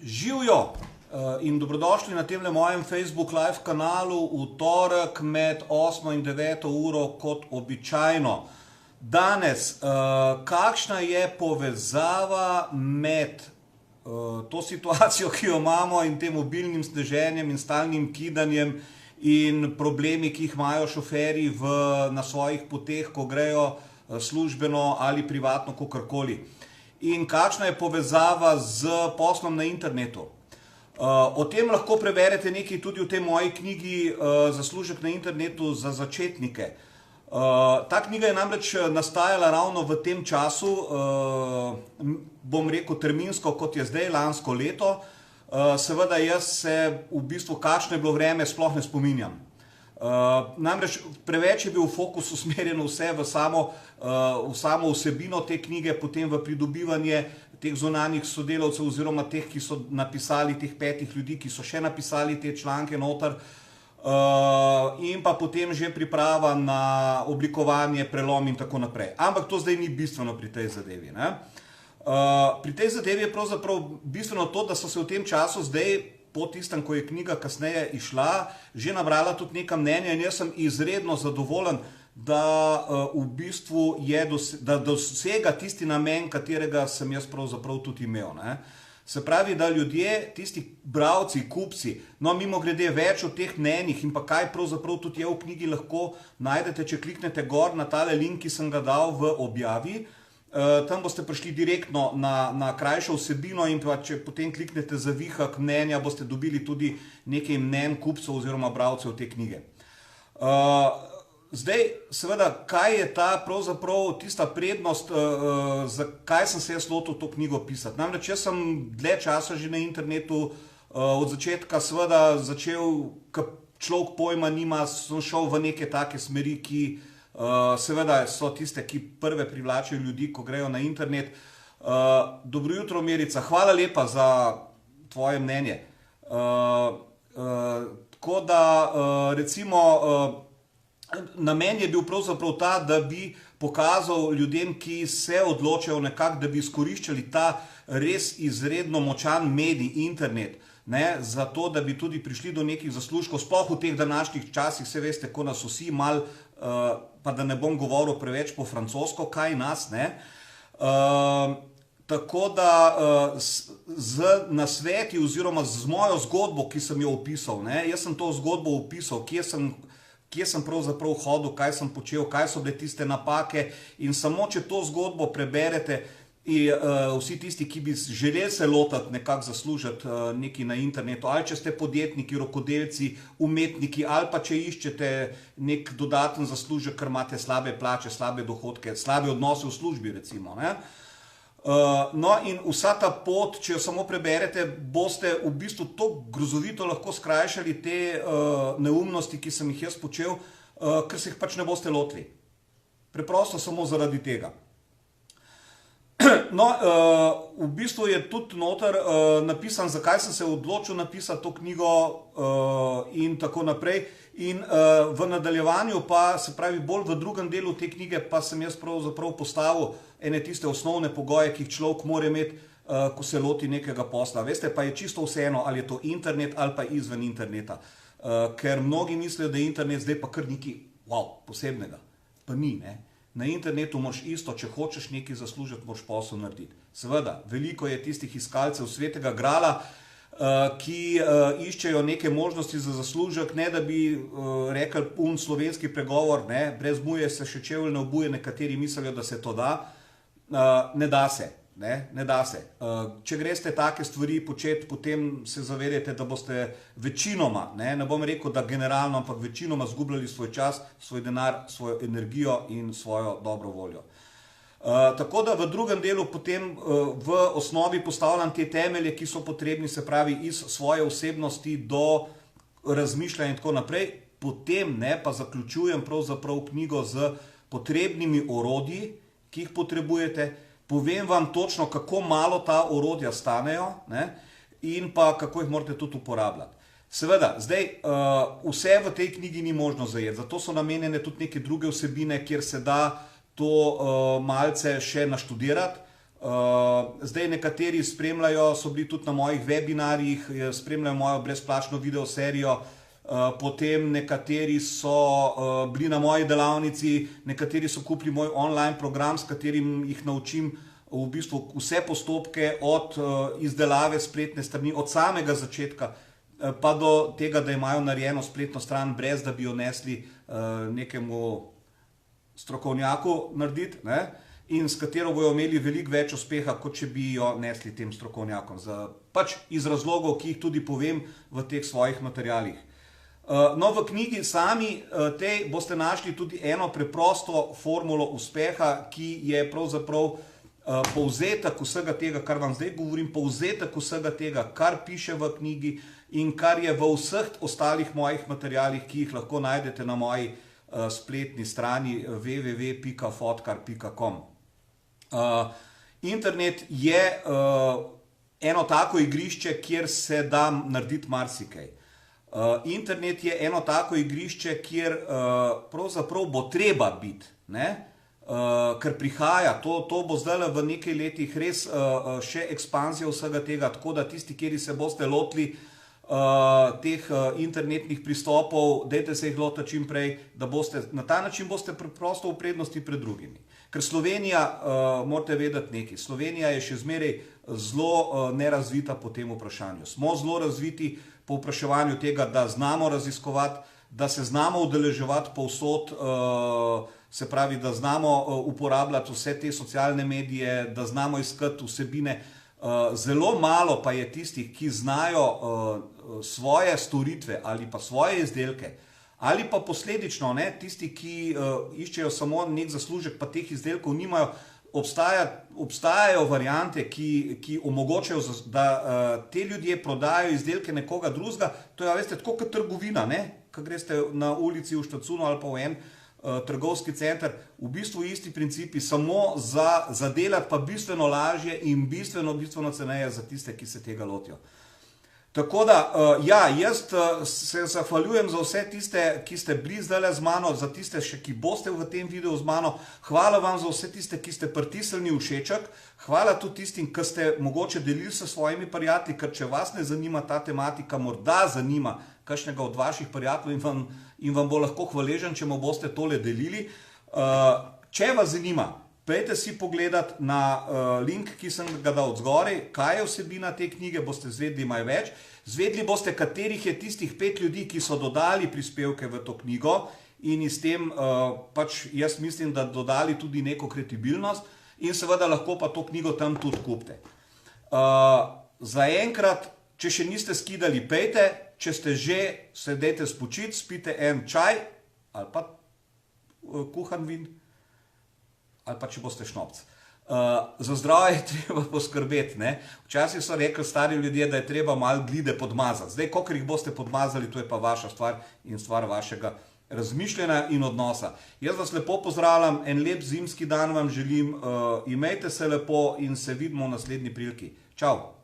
Živijo in dobrodošli na tem mojem Facebook live kanalu v torek med 8 in 9 uro kot običajno. Danes, kakšna je povezava med to situacijo, ki jo imamo in tem mobilnim sneženjem in stalnim kidanjem in problemi, ki jih imajo šoferji na svojih poteh, ko grejo službeno ali privatno, kakorkoli. In kakšna je povezava z poslom na internetu. O tem lahko preberete nekaj tudi v tej moji knjigi Zaslužek na internetu za začetnike. Ta knjiga je namreč nastajala ravno v tem času, bom rekel terminsko, kot je zdaj, lansko leto. Seveda jaz se v bistvu, kakšno je bilo vreme, sploh ne spominjam. Namreč preveč je bil fokus usmerjen vse v samo vsebino te knjige, potem v pridobivanje teh zunanjih sodelavcev oziroma teh, ki so napisali, teh 5 ljudi, ki so še napisali te članke noter, in pa potem že priprava na oblikovanje, prelom in tako naprej. Ampak to zdaj ni bistveno pri tej zadevi. Pri tej zadevi je pravzaprav bistveno to, da so se v tem času zdaj, po tistem, ko je knjiga kasneje išla, že nabrala tudi neka mnenja in jaz sem izredno zadovoljen, da v bistvu da dosega tisti namen, katerega sem jaz pravzaprav tudi imel. Se pravi, da ljudje, tisti bralci, kupci, no mimogrede več o teh mnenjih in pa kaj pravzaprav tudi je v knjigi, lahko najdete, če kliknete gor na tale link, ki sem ga dal v objavi. Tam boste prišli direktno na krajšo vsebino in pa če potem kliknete za vihak mnenja, boste dobili tudi nekaj mnenj kupcev oziroma bralcev te knjige. Zdaj, seveda, kaj je ta pravzaprav tista prednost, zakaj sem se jaz lotil to knjigo pisati. Namreč jaz sem dlje časa že na internetu, od začetka seveda začel, ko človek pojma nima, sem šel v neke take smeri, ki seveda so tiste, ki prve privlačijo ljudi, ko grejo na internet. Dobro jutro, Mirica, hvala lepa za tvoje mnenje. Tako da, recimo, namen je bil pravzaprav ta, da bi pokazal ljudem, ki se odločajo nekako, da bi izkoriščali ta res izredno močan medij, internet, zato, da bi tudi prišli do nekih zaslužkov, sploh v teh današnjih časih, se veste, ko nas vsi mal, pa da ne bom govoril preveč po francosko, kaj nas, tako da z nasveti oziroma z mojo zgodbo, ki sem jo opisal, jaz sem to zgodbo opisal, kje sem pravzaprav hodil, kaj sem počel, kaj so bile tiste napake in samo, če to zgodbo preberete, vsi tisti, ki bi želeli se lotati nekako zaslužiti nekaj na internetu, ali če ste podjetniki, rokodelci, umetniki, ali pa če iščete nek dodaten zaslužek, ker imate slabe plače, slabe dohodke, slabe odnose v službi recimo. No in vsa ta pot, če jo samo preberete, boste v bistvu to grozovito lahko skrajšali te neumnosti, ki sem jih jaz počel, ker se jih pač ne boste lotili. Preprosto samo zaradi tega. No, v bistvu je tudi noter napisan, zakaj sem se odločil napisati to knjigo in tako naprej. In v nadaljevanju pa, se pravi, bolj v drugem delu te knjige, pa sem jaz pravzaprav postavil ene tiste osnovne pogoje, ki jih človek mora imeti, ko se loti nekega posla. Veste, pa je čisto vseeno, ali je to internet ali pa izven interneta. Ker mnogi mislijo, da je internet zdaj pa kar nekaj posebnega. Pa ni, Na internetu moraš isto, če hočeš nekaj zaslužiti, moraš posel narediti. Seveda, veliko je tistih iskalcev svetega grala, ki iščejo neke možnosti za zaslužek, ne da bi rekel slovenski pregovor, brez muje se še čevelj ne obuje, nekateri mislijo, da se to da. Ne da se. Ne da se. Če greste take stvari početi, potem se zavedajte, da boste večinoma, ne bom rekel, da generalno, ampak večinoma zgubljali svoj čas, svoj denar, svojo energijo in svojo dobro voljo. Tako da v drugem delu potem v osnovi postavljam te temelje, ki so potrebni, se pravi, iz svoje osebnosti do razmišljanja in tako naprej. Potem pa zaključujem pravzaprav knjigo z potrebnimi orodji, ki jih potrebujete. Povem vam točno, kako malo ta orodja stanejo in pa kako jih morate tudi uporabljati. Seveda, zdaj vse v tej knjigi ni možno zajeti, zato so namenjene tudi neke druge vsebine, kjer se da to malce še naštudirati. Zdaj nekateri spremljajo, so bili tudi na mojih webinarjih, spremljajo mojo brezplačno video serijo, potem nekateri so bili na moji delavnici, nekateri so kupili moj online program, s katerim jih naučim v bistvu vse postopke od izdelave spletne strani, od samega začetka, pa do tega, da imajo narejeno spletno stran, brez da bi jo nesli nekemu strokovnjaku narediti, in s katero bojo imeli veliko več uspeha, kot če bi jo nesli tem strokovnjakom. Pač iz razlogov, ki jih tudi povem v teh svojih materialih. No, v knjigi sami tej boste našli tudi eno preprosto formulo uspeha, ki je pravzaprav povzetek vsega tega, kar vam zdaj govorim, povzetek vsega tega, kar piše v knjigi in kar je v vseh ostalih mojih materialih, ki jih lahko najdete na moji spletni strani www.fotkar.com. Internet je eno tako igrišče, kjer se da narediti marsikaj. Internet je eno tako igrišče, kjer pravzaprav bo treba biti, ker prihaja, to bo zdaj v nekaj letih res še ekspanzija vsega tega, tako da tisti, kjer se boste lotili teh internetnih pristopov, dajte se jih lotiti čim prej, da boste, na ta način boste preprosto v prednosti pred drugimi. Ker Slovenija, morate vedeti nekaj, Slovenija je še zmeraj zelo nerazvita po tem vprašanju. Smo zelo razviti po vpraševanju tega, da znamo raziskovati, da se znamo udeleževati povsod, se pravi, da znamo uporabljati vse te socialne medije, da znamo iskati vsebine. Zelo malo pa je tistih, ki znajo svoje storitve ali pa svoje izdelke, ali pa posledično tisti, ki iščejo samo nek zaslužek, pa teh izdelkov nimajo. Obstajajo variante, ki omogočajo, da te ljudje prodajajo izdelke nekoga drugega. To je, veste, tako kot trgovina, ko greste na ulici v Štacunu ali pa v en trgovski center, v bistvu isti principi, samo za delati pa bistveno lažje in bistveno ceneje za tiste, ki se tega lotijo. Tako da, ja, jaz se zahvaljujem za vse tiste, ki ste bili zdaj z mano, za tiste še, ki boste v tem videu z mano. Hvala vam za vse tiste, ki ste pritisnili všeček. Hvala tudi tistim, ki ste mogoče delili s svojimi prijatelji, ker če vas ne zanima ta tematika, morda zanima kakšnega od vaših prijateljev in vam bo lahko hvaležen, če mu boste tole delili. Če vas zanima, pojdite si pogledati na link, ki sem ga dal odzgoraj, kaj je vsebina te knjige, boste zvedli malo več. Zvedli boste, katerih je tistih 5 ljudi, ki so dodali prispevke v to knjigo in s tem pač jaz mislim, da dodali tudi neko kredibilnost in seveda lahko pa to knjigo tam tudi kupite. Zaenkrat, če še niste skidali, pejte, če ste že, se dajte spočiti, spite en čaj ali pa kuhan vin, ali pa če boste šnopc. Za zdravje je treba poskrbeti. Včasih so rekli stari ljudje, da je treba malo glide podmazati. Zdaj, kolikor jih boste podmazali, to je pa vaša stvar in stvar vašega razmišljanja in odnosa. Jaz vas lepo pozdravljam, en lep zimski dan vam želim, imejte se lepo in se vidimo v naslednji priliki. Čau!